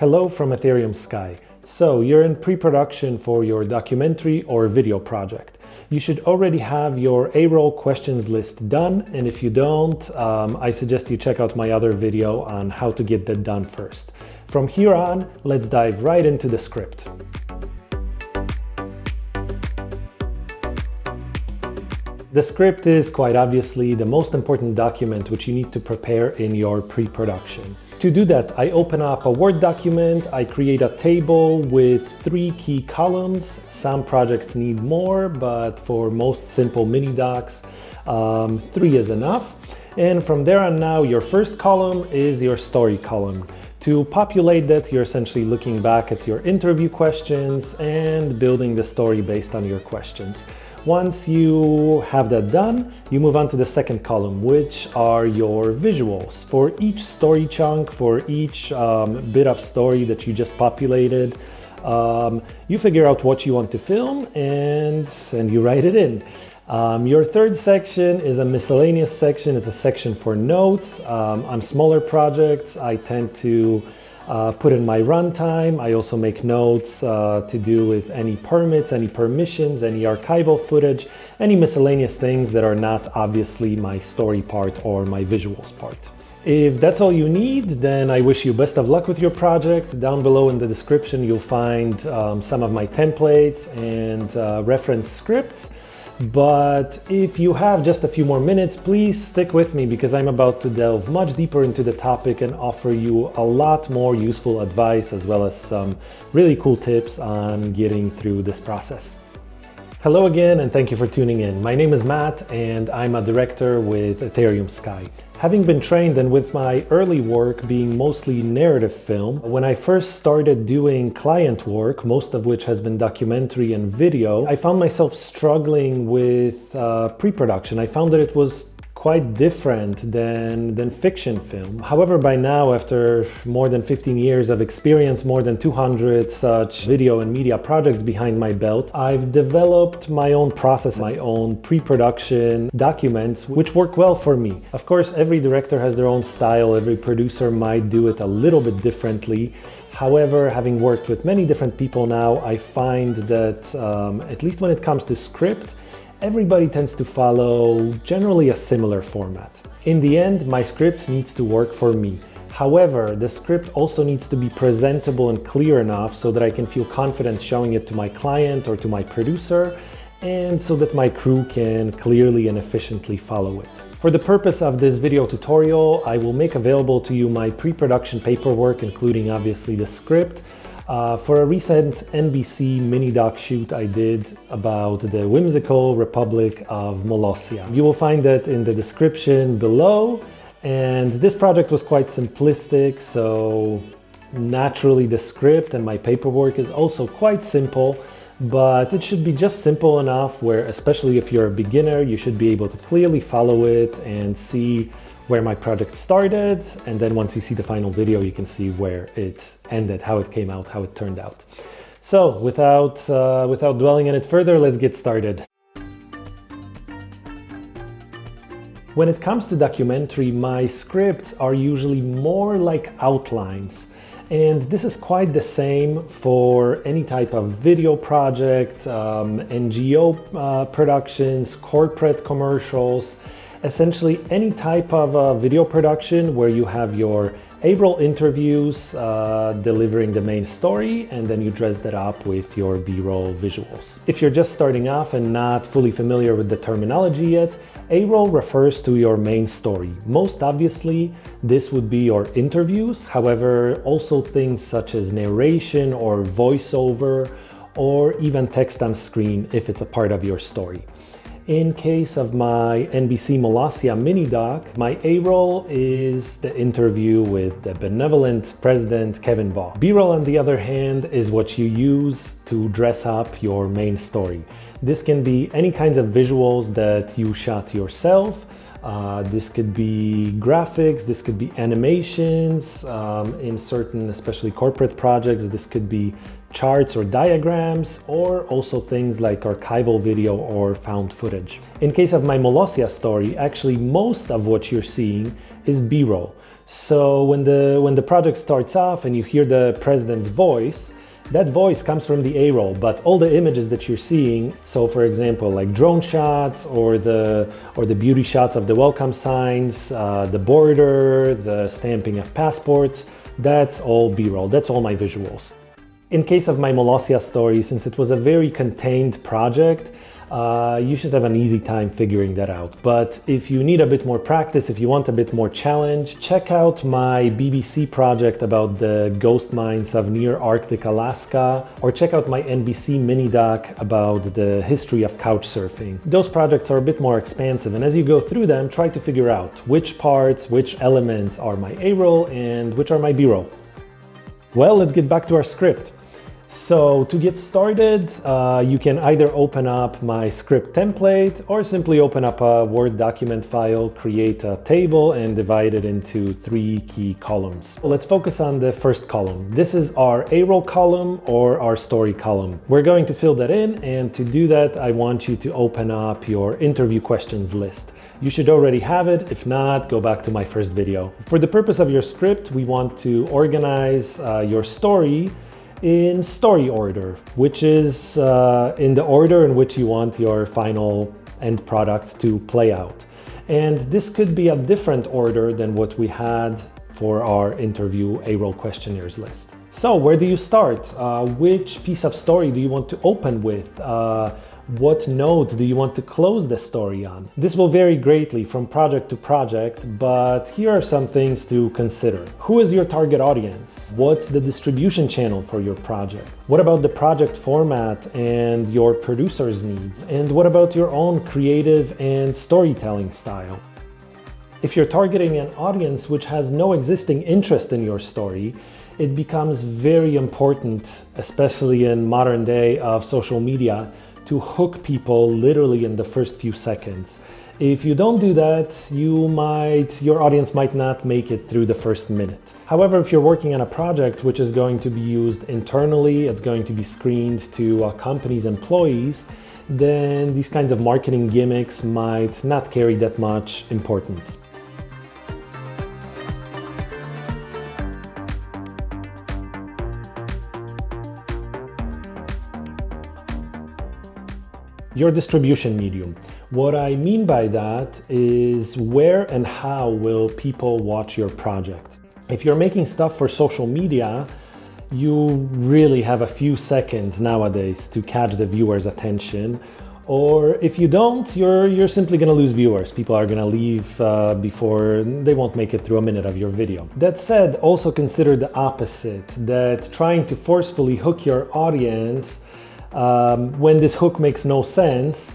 Hello from Etherium Sky. So you're in pre-production for your documentary or video project. You should already have your A-Roll questions list done, and if you don't, I suggest you check out my other video on how to get that done first. From here on, let's dive right into the script. The script is quite obviously the most important document which you need to prepare in your pre-production. To do that, I open up a Word document, I create a table with 3 key columns. Some projects need more, but for most simple mini docs, 3 is enough. And from there on now, your first column is your story column. To populate that, you're essentially looking back at your interview questions and building the story based on your questions. Once you have that done, you move on to the second column, which are your visuals. For each story chunk, for each bit of story that you just populated, you figure out what you want to film and you write it in. Your third section is a miscellaneous section. It's a section for notes. On smaller projects, I tend to put in my runtime. I also make notes to do with any permits, any permissions, any archival footage, any miscellaneous things that are not obviously my story part or my visuals part. If that's all you need, then I wish you best of luck with your project. Down below in the description, you'll find some of my templates and reference scripts. But if you have just a few more minutes, please stick with me because I'm about to delve much deeper into the topic and offer you a lot more useful advice as well as some really cool tips on getting through this process. Hello again and thank you for tuning in. My name is Matt and I'm a director with Etherium Sky. Having been trained and with my early work being mostly narrative film, when I first started doing client work, most of which has been documentary and video, I found myself struggling with pre-production. I found that it was quite different than fiction film. However, by now, after more than 15 years of experience, more than 200 such video and media projects behind my belt, I've developed my own process, my own pre-production documents, which work well for me. Of course, every director has their own style, every producer might do it a little bit differently. However, having worked with many different people now, I find that, at least when it comes to script, everybody tends to follow generally a similar format. In the end, my script needs to work for me. However, the script also needs to be presentable and clear enough so that I can feel confident showing it to my client or to my producer, and so that my crew can clearly and efficiently follow it. For the purpose of this video tutorial, I will make available to you my pre-production paperwork, including obviously the script, for a recent NBC mini-doc shoot I did about the whimsical Republic of Molossia. You will find that in the description below, and this project was quite simplistic, so naturally the script and my paperwork is also quite simple, but it should be just simple enough where, especially if you're a beginner, you should be able to clearly follow it and see where my project started, and then once you see the final video, you can see where it ended, how it came out, how it turned out. So without dwelling on it further, let's get started. When it comes to documentary, my scripts are usually more like outlines. And this is quite the same for any type of video project, NGO productions, corporate commercials, essentially any type of video production where you have your A-Roll interviews delivering the main story, and then you dress that up with your B-roll visuals. If you're just starting off and not fully familiar with the terminology yet, A-Roll refers to your main story. Most obviously, this would be your interviews, however, also things such as narration or voiceover, or even text on screen if it's a part of your story. In case of my NBC Molossia mini-doc, my A-Roll is the interview with the benevolent President Kevin Baugh. B-roll, on the other hand, is what you use to dress up your main story. This can be any kinds of visuals that you shot yourself. This could be graphics, this could be animations. In certain, especially corporate projects, this could be charts or diagrams, or also things like archival video or found footage. In case of my Molossia story, actually most of what you're seeing is B-roll. So when the project starts off and you hear the president's voice, that voice comes from the A-Roll, but all the images that you're seeing, so for example, like drone shots or the beauty shots of the welcome signs, the border, the stamping of passports, that's all B-roll, that's all my visuals. In case of my Molossia story, since it was a very contained project, you should have an easy time figuring that out. But if you need a bit more practice, if you want a bit more challenge, check out my BBC project about the ghost mines of near Arctic Alaska, or check out my NBC mini doc about the history of couchsurfing. Those projects are a bit more expansive, and as you go through them, try to figure out which parts, which elements are my A-roll and which are my B-roll. Well, let's get back to our script. So to get started, you can either open up my script template or simply open up a Word document file, create a table and divide it into 3 key columns. Let's focus on the first column. This is our A-roll column or our story column. We're going to fill that in, and to do that, I want you to open up your interview questions list. You should already have it. If not, go back to my first video. For the purpose of your script, we want to organize your story in story order, which is in the order in which you want your final end product to play out. And this could be a different order than what we had for our interview A-Roll questionnaires list. So where do you start? Which piece of story do you want to open with? What note do you want to close the story on? This will vary greatly from project to project, but here are some things to consider. Who is your target audience? What's the distribution channel for your project? What about the project format and your producer's needs? And what about your own creative and storytelling style? If you're targeting an audience which has no existing interest in your story, it becomes very important, especially in modern day of social media, to hook people literally in the first few seconds. If you don't do that, your audience might not make it through the first minute. However, if you're working on a project which is going to be used internally, it's going to be screened to a company's employees, then these kinds of marketing gimmicks might not carry that much importance. Your distribution medium. What I mean by that is where and how will people watch your project. If you're making stuff for social media, you really have a few seconds nowadays to catch the viewer's attention. Or if you don't, you're simply gonna lose viewers. People are gonna leave before they won't make it through a minute of your video. That said, also consider the opposite, that trying to forcefully hook your audience when this hook makes no sense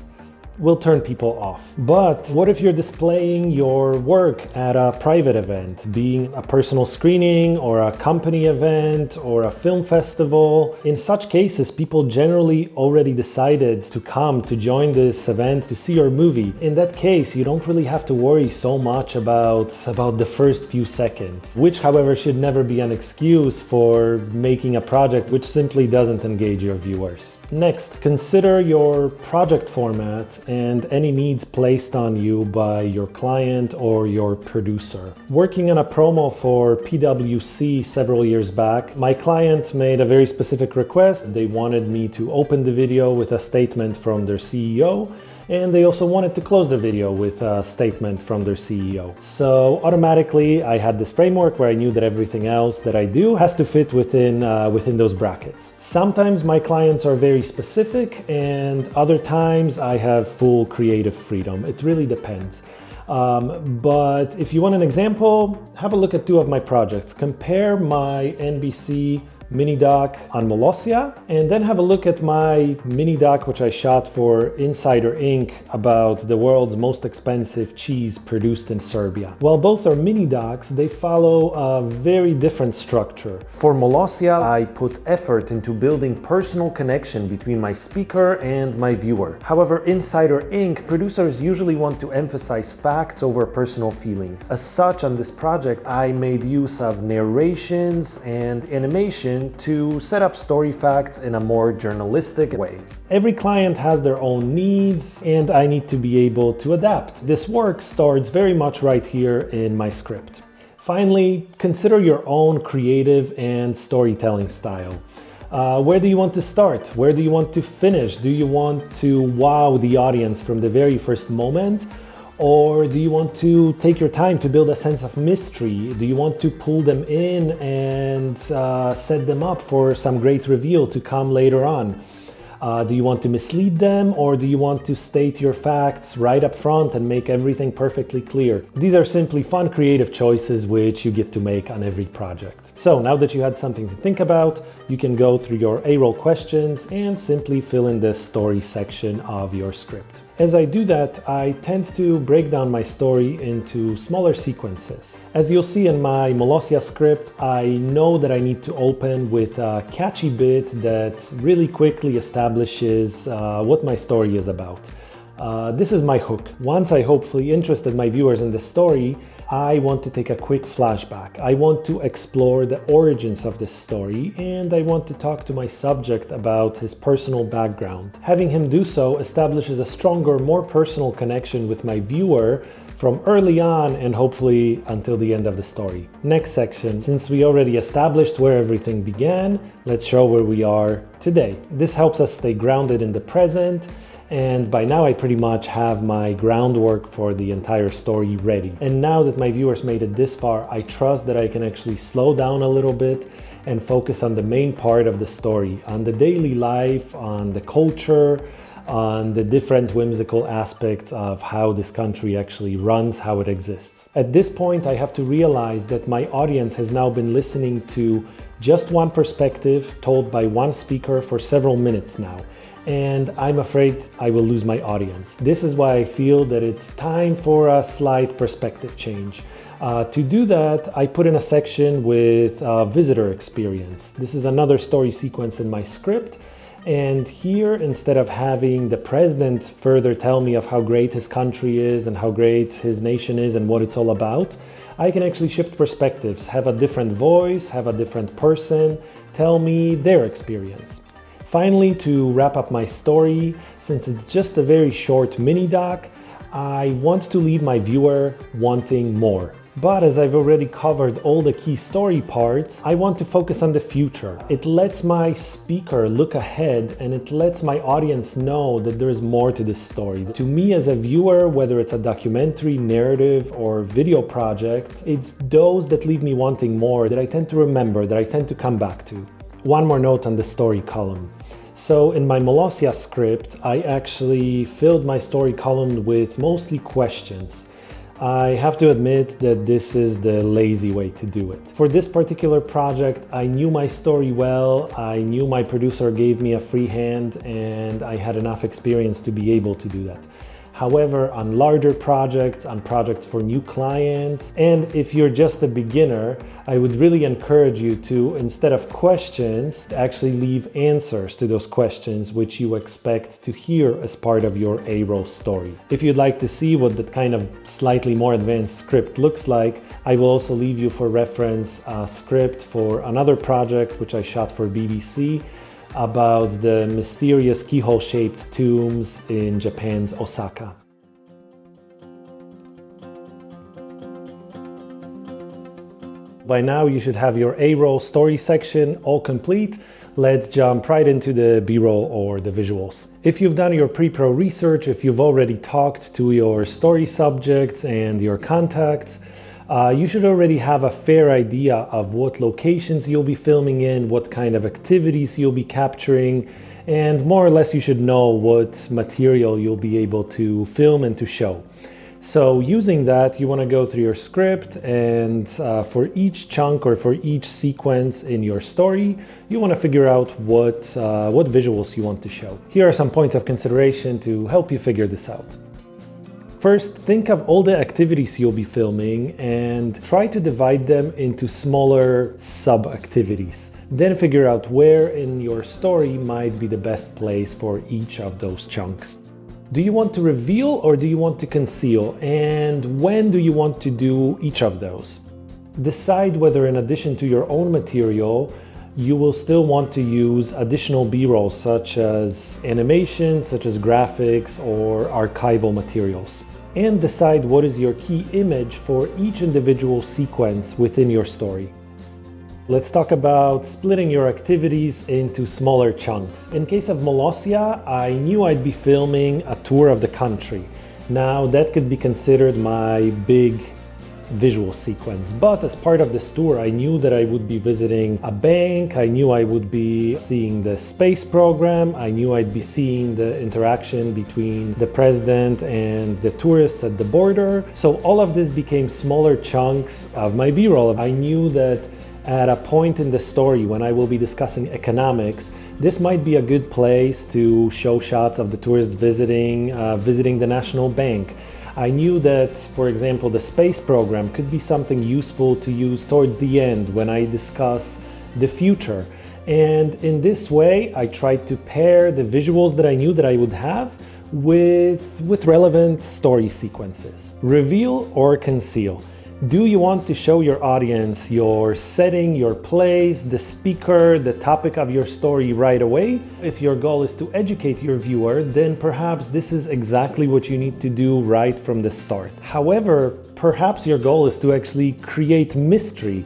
will turn people off. But what if you're displaying your work at a private event, being a personal screening or a company event or a film festival? In such cases, people generally already decided to come to join this event to see your movie. In that case, you don't really have to worry so much about the first few seconds, which however should never be an excuse for making a project which simply doesn't engage your viewers. Next, consider your project format and any needs placed on you by your client or your producer. Working on a promo for PwC several years back, my client made a very specific request. They wanted me to open the video with a statement from their CEO, and they also wanted to close the video with a statement from their CEO. So automatically I had this framework where I knew that everything else that I do has to fit within those brackets. Sometimes my clients are very specific, and other times I have full creative freedom. It really depends. But if you want an example, have a look at 2 of my projects. Compare my NBC mini doc on Molossia, and then have a look at my mini doc which I shot for Insider Inc. about the world's most expensive cheese produced in Serbia. While both are mini docs, they follow a very different structure. For Molossia, I put effort into building personal connection between my speaker and my viewer. However, Insider Inc. producers usually want to emphasize facts over personal feelings. As such, on this project, I made use of narrations and animation to set up story facts in a more journalistic way. Every client has their own needs, and I need to be able to adapt. This work starts very much right here in my script. Finally, consider your own creative and storytelling style. Where do you want to start? Where do you want to finish? Do you want to wow the audience from the very first moment? Or do you want to take your time to build a sense of mystery? Do you want to pull them in and set them up for some great reveal to come later on? Do you want to mislead them, or do you want to state your facts right up front and make everything perfectly clear? These are simply fun, creative choices which you get to make on every project. So now that you had something to think about, you can go through your A-Roll questions and simply fill in the story section of your script. As I do that, I tend to break down my story into smaller sequences. As you'll see in my Molossia script, I know that I need to open with a catchy bit that really quickly establishes what my story is about. This is my hook. Once I hopefully interested my viewers in the story, I want to take a quick flashback. I want to explore the origins of this story, and I want to talk to my subject about his personal background. Having him do so establishes a stronger, more personal connection with my viewer from early on and hopefully until the end of the story. Next section, since we already established where everything began, let's show where we are today. This helps us stay grounded in the present. And by now I pretty much have my groundwork for the entire story ready. And now that my viewers made it this far, I trust that I can actually slow down a little bit and focus on the main part of the story, on the daily life, on the culture, on the different whimsical aspects of how this country actually runs, how it exists. At this point, I have to realize that my audience has now been listening to just one perspective told by one speaker for several minutes now. And I'm afraid I will lose my audience. This is why I feel that it's time for a slight perspective change. To do that, I put in a section with visitor experience. This is another story sequence in my script. And here, instead of having the president further tell me of how great his country is and how great his nation is and what it's all about, I can actually shift perspectives, have a different voice, have a different person tell me their experience. Finally, to wrap up my story, since it's just a very short mini doc, I want to leave my viewer wanting more. But as I've already covered all the key story parts, I want to focus on the future. It lets my speaker look ahead, and it lets my audience know that there is more to this story. To me as a viewer, whether it's a documentary, narrative, or video project, it's those that leave me wanting more that I tend to remember, that I tend to come back to. One more note on the story column. So in my Molossia script, I actually filled my story column with mostly questions. I have to admit that this is the lazy way to do it. For this particular project, I knew my story well, I knew my producer gave me a free hand, and I had enough experience to be able to do that. However, on larger projects, on projects for new clients, and if you're just a beginner, I would really encourage you to, instead of questions, actually leave answers to those questions which you expect to hear as part of your A-Roll story. If you'd like to see what that kind of slightly more advanced script looks like, I will also leave you for reference a script for another project which I shot for BBC, about the mysterious keyhole-shaped tombs in Japan's Osaka. By now you should have your A-Roll story section all complete. Let's jump right into the B-roll or the visuals. If you've done your pre-pro research, if you've already talked to your story subjects and your contacts, you should already have a fair idea of what locations you'll be filming in, what kind of activities you'll be capturing, and more or less you should know what material you'll be able to film and to show. So using that, you want to go through your script, and for each chunk or for each sequence in your story, you want to figure out what visuals you want to show. Here are some points of consideration to help you figure this out. First, think of all the activities you'll be filming and try to divide them into smaller sub-activities. Then figure out where in your story might be the best place for each of those chunks. Do you want to reveal or do you want to conceal? And when do you want to do each of those? Decide whether in addition to your own material, you will still want to use additional B-roll such as animations, such as graphics or archival materials. and decide what is your key image for each individual sequence within your story. Let's talk about splitting your activities into smaller chunks. In case of Molossia, I knew I'd be filming a tour of the country. Now that could be considered my big visual sequence, but as part of this tour I knew that I would be visiting a bank, I knew I would be seeing the space program, I knew I'd be seeing the interaction between the president and the tourists at the border. So all of this became smaller chunks of my B-roll. I knew that at a point in the story when I will be discussing economics, this might be a good place to show shots of the tourists visiting the National Bank. I knew that, for example, the space program could be something useful to use towards the end when I discuss the future. And in this way, I tried to pair the visuals that I knew that I would have with relevant story sequences. Reveal or conceal. Do you want to show your audience your setting, your place, the speaker, the topic of your story right away? If your goal is to educate your viewer, then perhaps this is exactly what you need to do right from the start. However, perhaps your goal is to actually create mystery.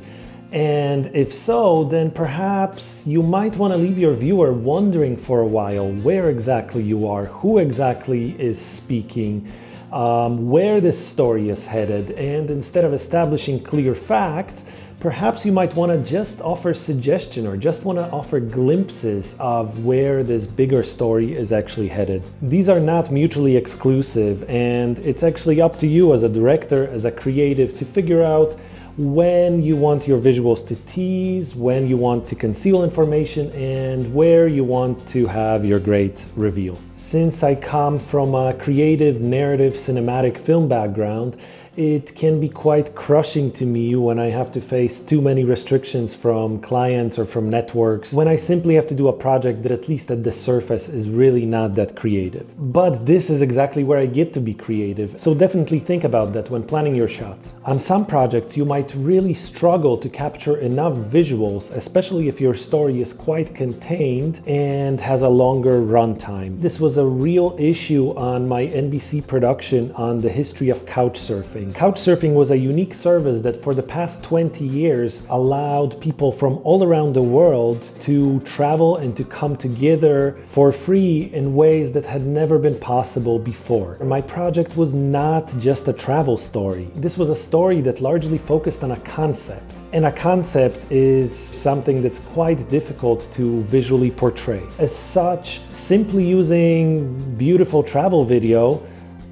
And if so, then perhaps you might want to leave your viewer wondering for a while where exactly you are, who exactly is speaking, where this story is headed, and instead of establishing clear facts, perhaps you might want to just offer suggestion or just want to offer glimpses of where this bigger story is actually headed. These are not mutually exclusive, and it's actually up to you as a director, as a creative, to figure out when you want your visuals to tease, when you want to conceal information, and where you want to have your great reveal. Since I come from a creative, narrative, cinematic film background, it can be quite crushing to me when I have to face too many restrictions from clients or from networks, when I simply have to do a project that at least at the surface is really not that creative. But this is exactly where I get to be creative, so definitely think about that when planning your shots. On some projects you might really struggle to capture enough visuals, especially if your story is quite contained and has a longer runtime. This was a real issue on my NBC production on the history of Couchsurfing. Couchsurfing was a unique service that for the past 20 years allowed people from all around the world to travel and to come together for free in ways that had never been possible before. My project was not just a travel story. This was a story that largely focused on a concept. And a concept is something that's quite difficult to visually portray. As such, simply using beautiful travel video,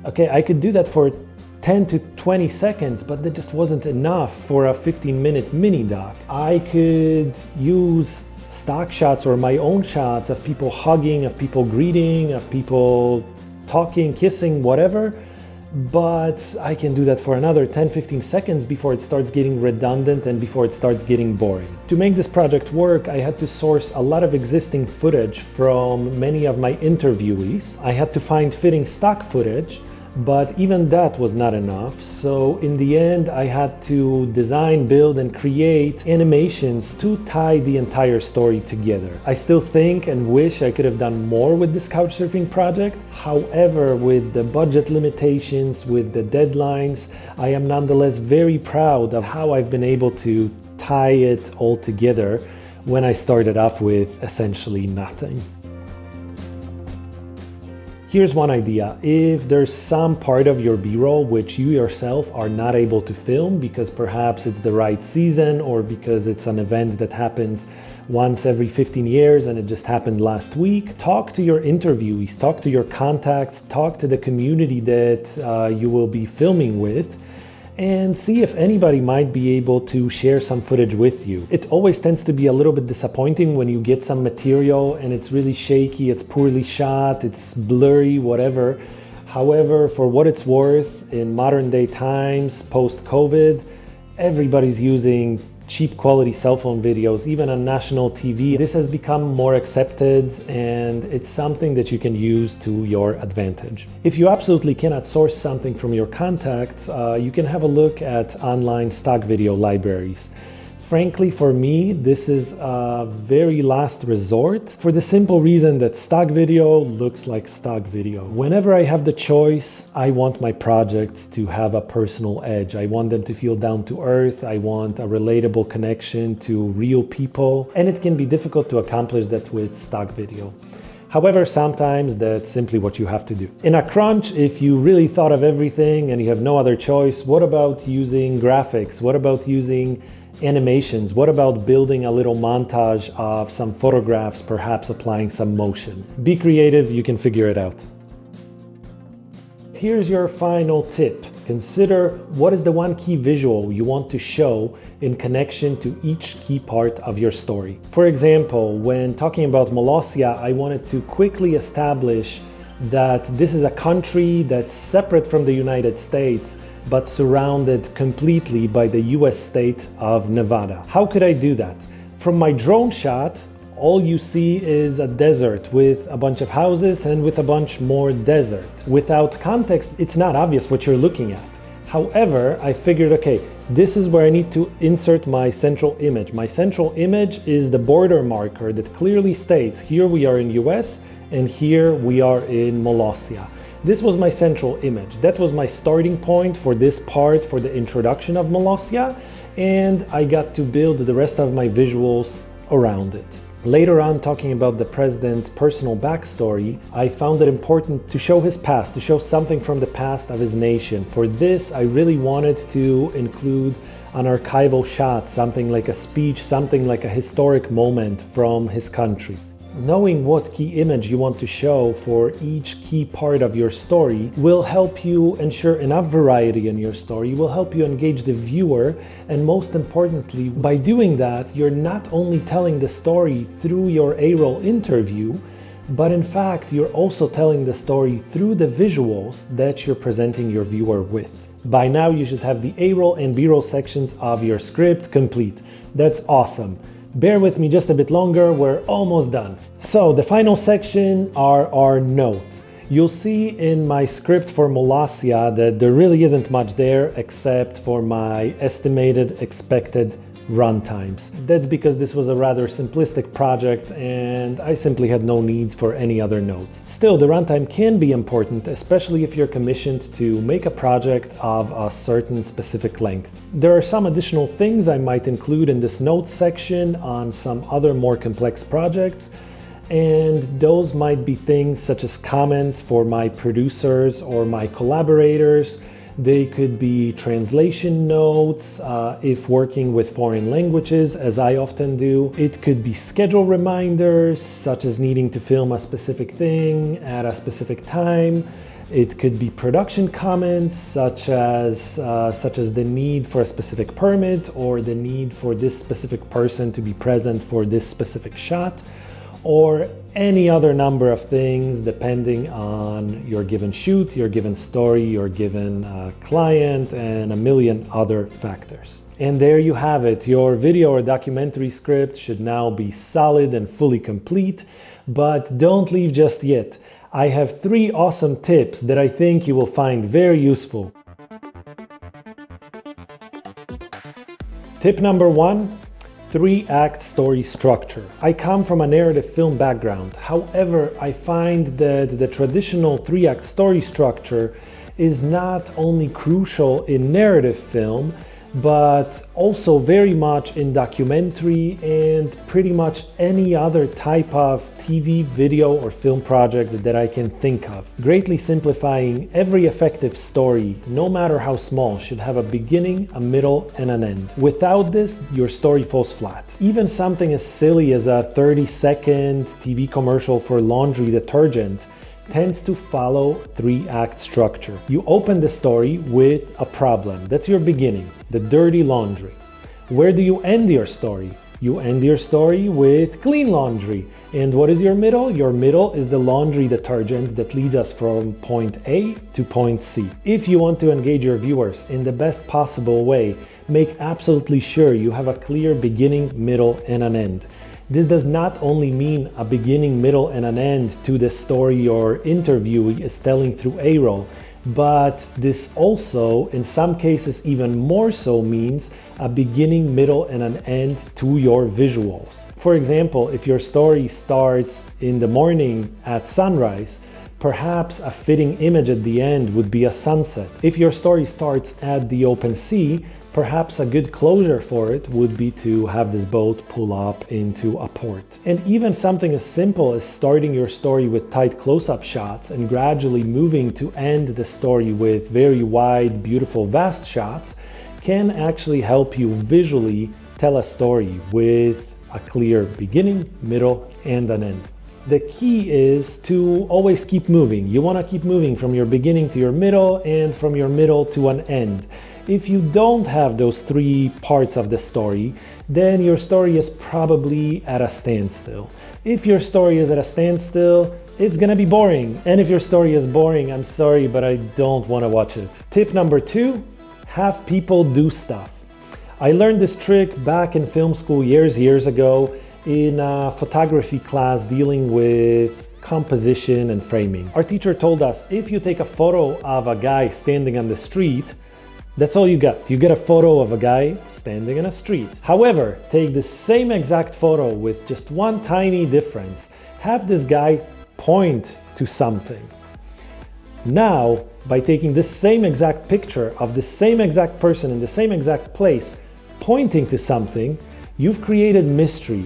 okay, I could do that for 10 to 20 seconds, but that just wasn't enough for a 15-minute mini doc. I could use stock shots or my own shots of people hugging, of people greeting, of people talking, kissing, whatever, but I can do that for another 10-15 seconds before it starts getting redundant and before it starts getting boring. To make this project work, I had to source a lot of existing footage from many of my interviewees. I had to find fitting stock footage, but even that was not enough. So in the end, I had to design, build, and create animations to tie the entire story together. I still think and wish I could have done more with this Couchsurfing project. However, with the budget limitations, with the deadlines, I am nonetheless very proud of how I've been able to tie it all together when I started off with essentially nothing. Here's one idea. If there's some part of your B-roll which you yourself are not able to film because perhaps it's the right season or because it's an event that happens once every 15 years and it just happened last week, talk to your interviewees, talk to your contacts, talk to the community that you will be filming with, and see if anybody might be able to share some footage with you. It always tends to be a little bit disappointing when you get some material and it's really shaky, it's poorly shot, it's blurry, whatever. However, for what it's worth, in modern day times, post-COVID, everybody's using cheap quality cell phone videos, even on national TV. This has become more accepted and it's something that you can use to your advantage. If you absolutely cannot source something from your contacts, you can have a look at online stock video libraries. Frankly, for me, this is a very last resort for the simple reason that stock video looks like stock video. Whenever I have the choice, I want my projects to have a personal edge. I want them to feel down to earth. I want a relatable connection to real people, and it can be difficult to accomplish that with stock video. However, sometimes that's simply what you have to do. In a crunch, if you really thought of everything and you have no other choice, what about using graphics? What about using animations? What about building a little montage of some photographs, perhaps applying some motion? Be creative, you can figure it out. Here's your final tip. Consider what is the one key visual you want to show in connection to each key part of your story. For example, when talking about Molossia, I wanted to quickly establish that this is a country that's separate from the United States, but surrounded completely by the US state of Nevada. How could I do that? From my drone shot, all you see is a desert with a bunch of houses and with a bunch more desert. Without context, it's not obvious what you're looking at. However, I figured, okay, this is where I need to insert my central image. My central image is the border marker that clearly states here we are in US and here we are in Molossia. This was my central image. That was my starting point for this part, for the introduction of Molossia, and I got to build the rest of my visuals around it. Later on, talking about the president's personal backstory, I found it important to show his past, to show something from the past of his nation. For this, I really wanted to include an archival shot, something like a speech, something like a historic moment from his country. Knowing what key image you want to show for each key part of your story will help you ensure enough variety in your story, will help you engage the viewer, and most importantly, by doing that, you're not only telling the story through your A-Roll interview, but in fact, you're also telling the story through the visuals that you're presenting your viewer with. By now, you should have the A-Roll and B-Roll sections of your script complete. That's awesome. Bear with me just a bit longer, we're almost done. So the final section are our notes. You'll see in my script for Molossia that there really isn't much there except for my estimated expected run times. That's because this was a rather simplistic project and I simply had no needs for any other notes. Still, the runtime can be important, especially if you're commissioned to make a project of a certain specific length. There are some additional things I might include in this notes section on some other more complex projects, and those might be things such as comments for my producers or my collaborators. They could be translation notes if working with foreign languages, as I often do. It could be schedule reminders, such as needing to film a specific thing at a specific time. It could be production comments, such as the need for a specific permit or the need for this specific person to be present for this specific shot, or any other number of things depending on your given shoot, your given story, your given client, and a million other factors. And there you have it. Your video or documentary script should now be solid and fully complete, but don't leave just yet. I have 3 awesome tips that I think you will find very useful. Tip number 1. 3-act story structure. I come from a narrative film background. However, I find that the traditional 3-act story structure is not only crucial in narrative film, but also very much in documentary and pretty much any other type of TV, video, or film project that I can think of. Greatly simplifying, every effective story, no matter how small, should have a beginning, a middle, and an end. Without this, your story falls flat. Even something as silly as a 30-second TV commercial for laundry detergent tends to follow 3-act structure. You open the story with a problem. That's your beginning, the dirty laundry. Where do you end your story? You end your story with clean laundry. And what is your middle? Your middle is the laundry detergent that leads us from point A to point C. If you want to engage your viewers in the best possible way, make absolutely sure you have a clear beginning, middle, and an end. This does not only mean a beginning, middle, and an end to the story your interviewee is telling through A-Roll. but this also, in some cases even more so, means a beginning, middle, and an end to your visuals. For example, if your story starts in the morning at sunrise, perhaps a fitting image at the end would be a sunset. If your story starts at the open sea, perhaps a good closure for it would be to have this boat pull up into a port. And even something as simple as starting your story with tight close-up shots and gradually moving to end the story with very wide, beautiful, vast shots can actually help you visually tell a story with a clear beginning, middle, and an end. The key is to always keep moving. You want to keep moving from your beginning to your middle and from your middle to an end. If you don't have those three parts of the story, then your story is probably at a standstill. If your story is at a standstill, it's gonna be boring. And if your story is boring, I'm sorry, but I don't want to watch it. Tip number 2, have people do stuff. I learned this trick back in film school years ago in a photography class dealing with composition and framing. Our teacher told us if you take a photo of a guy standing on the street, that's all you got. You get a photo of a guy standing in a street. However, take the same exact photo with just one tiny difference. Have this guy point to something. Now, by taking this same exact picture of the same exact person in the same exact place, pointing to something, you've created mystery.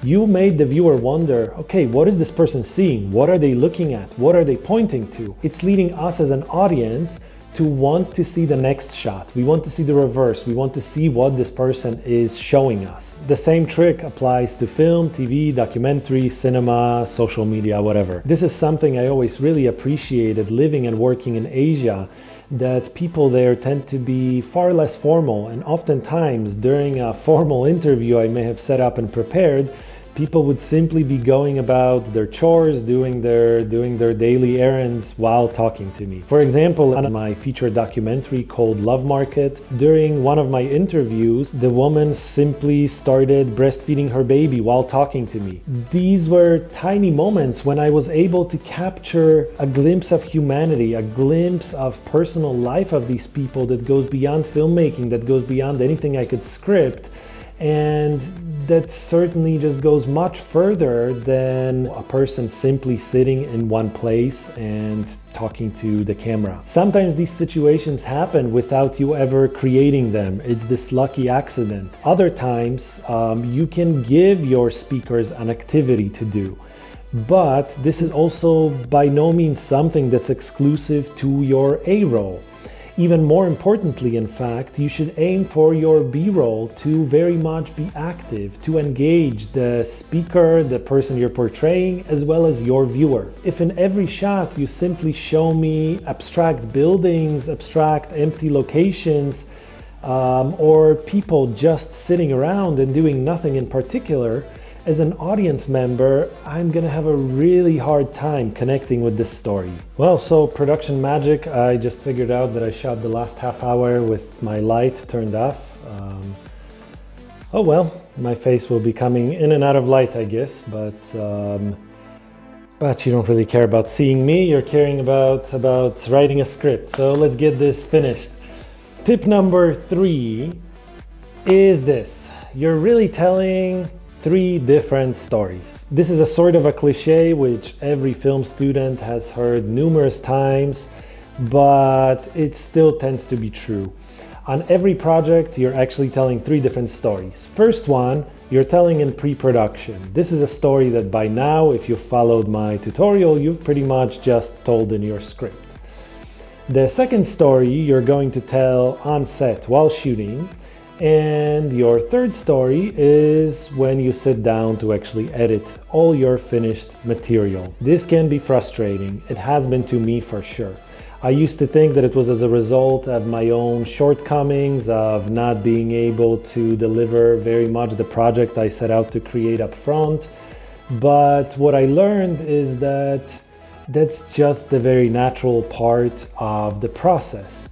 You made the viewer wonder, okay, what is this person seeing? What are they looking at? What are they pointing to? It's leading us as an audience to want to see the next shot. We want to see the reverse. We want to see what this person is showing us. The same trick applies to film, TV, documentary, cinema, social media, whatever. This is something I always really appreciated living and working in Asia, that people there tend to be far less formal, and oftentimes during a formal interview I may have set up and prepared, people would simply be going about their chores, doing their daily errands while talking to me. For example, on my feature documentary called Love Market, during one of my interviews, the woman simply started breastfeeding her baby while talking to me. These were tiny moments when I was able to capture a glimpse of humanity, a glimpse of personal life of these people that goes beyond filmmaking, that goes beyond anything I could script. And that certainly just goes much further than a person simply sitting in one place and talking to the camera. Sometimes these situations happen without you ever creating them. It's this lucky accident. Other times, you can give your speakers an activity to do. But this is also by no means something that's exclusive to your A-roll. Even more importantly, in fact, you should aim for your B-roll to very much be active, to engage the speaker, the person you're portraying, as well as your viewer. If in every shot you simply show me abstract buildings, abstract empty locations, or people just sitting around and doing nothing in particular, as an audience member, I'm gonna have a really hard time connecting with this story. Well, so production magic, I just figured out that I shot the last half hour with my light turned off. Oh well, my face will be coming in and out of light, I guess, but you don't really care about seeing me, you're caring about writing a script. So let's get this finished. Tip number 3 is this. You're really telling 3 different stories. This is a sort of a cliche which every film student has heard numerous times, but it still tends to be true. On every project, you're actually telling 3 different stories. First one, you're telling in pre-production. This is a story that by now, if you followed my tutorial, you've pretty much just told in your script. The second story you're going to tell on set while shooting. And your third story is when you sit down to actually edit all your finished material. This can be frustrating. It has been to me for sure. I used to think that it was as a result of my own shortcomings, of not being able to deliver very much the project I set out to create up front. But what I learned is that that's just the very natural part of the process.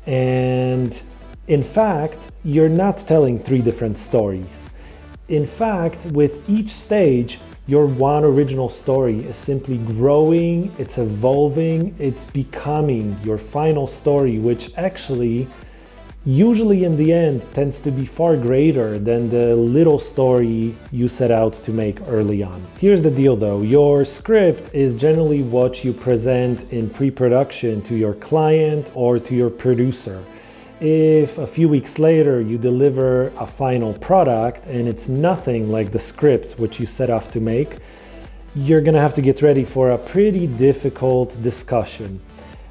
And in fact, you're not telling 3 different stories. In fact, with each stage, Your one original story is simply growing, it's evolving, it's becoming your final story, which actually, usually in the end, tends to be far greater than the little story you set out to make early on. Here's the deal though, your script is generally what you present in pre-production to your client or to your producer. If a few weeks later you deliver a final product and it's nothing like the script which you set off to make, you're gonna have to get ready for a pretty difficult discussion.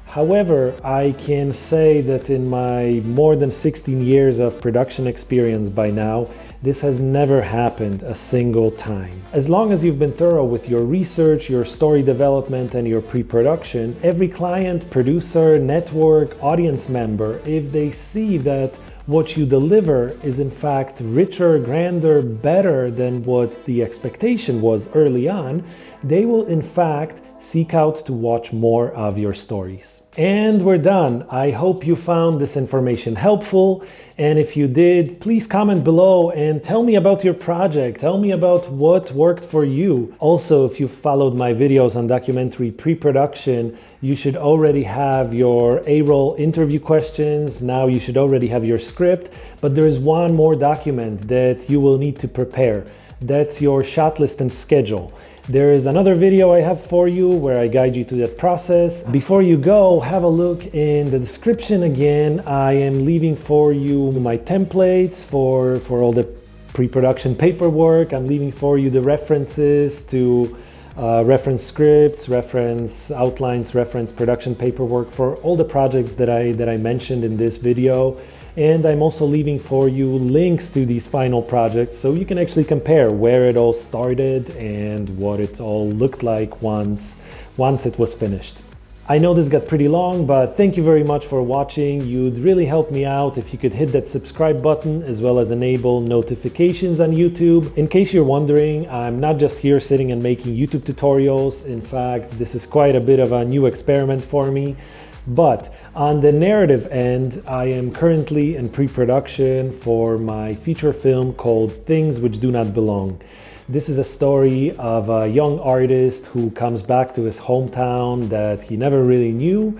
However, I can say that in my more than 16 years of production experience by now, this has never happened a single time. As long as you've been thorough with your research, your story development, and your pre-production, every client, producer, network, audience member, if they see that what you deliver is in fact richer, grander, better than what the expectation was early on, they will in fact seek out to watch more of your stories. And we're done. I hope you found this information helpful. And if you did, please comment below and tell me about your project. Tell me about what worked for you. Also, if you followed my videos on documentary pre-production, you should already have your A-Roll interview questions. Now you should already have your script, but there is one more document that you will need to prepare. That's your shotlist and schedule. There is another video I have for you where I guide you through that process. Before you go, have a look in the description again. I am leaving for you my templates for all the pre-production paperwork. I'm leaving for you the references to reference scripts, reference outlines, reference production paperwork for all the projects that I mentioned in this video. And I'm also leaving for you links to these final projects so you can actually compare where it all started and what it all looked like once it was finished. I know this got pretty long, but thank you very much for watching. You'd really help me out if you could hit that subscribe button as well as enable notifications on YouTube. In case you're wondering, I'm not just here sitting and making YouTube tutorials. In fact, this is quite a bit of a new experiment for me. But on the narrative end, I am currently in pre-production for my feature film called Things Which Do Not Belong. This is a story of a young artist who comes back to his hometown that he never really knew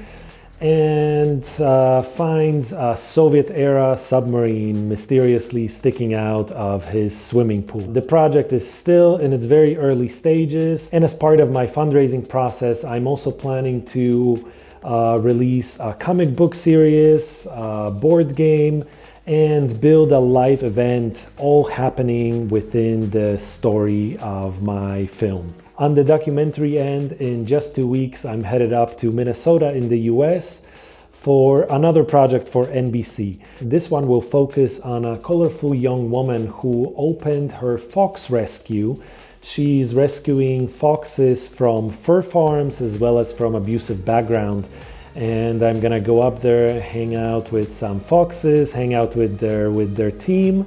and finds a Soviet-era submarine mysteriously sticking out of his swimming pool. The project is still in its very early stages, and as part of my fundraising process, I'm also planning to release a comic book series, a board game, and build a live event, all happening within the story of my film. On the documentary end, in just 2 weeks, I'm headed up to Minnesota in the US for another project for NBC. This one will focus on a colorful young woman who opened her fox rescue. She's rescuing foxes from fur farms as well as from abusive background. And I'm gonna go up there, hang out with some foxes, hang out with their team,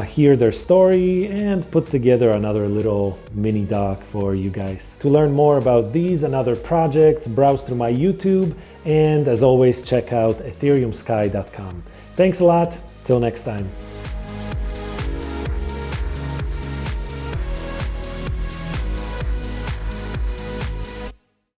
hear their story, and put together another little mini doc for you guys. To learn more about these and other projects, browse through my YouTube, and as always, check out ethereumsky.com. Thanks a lot, till next time.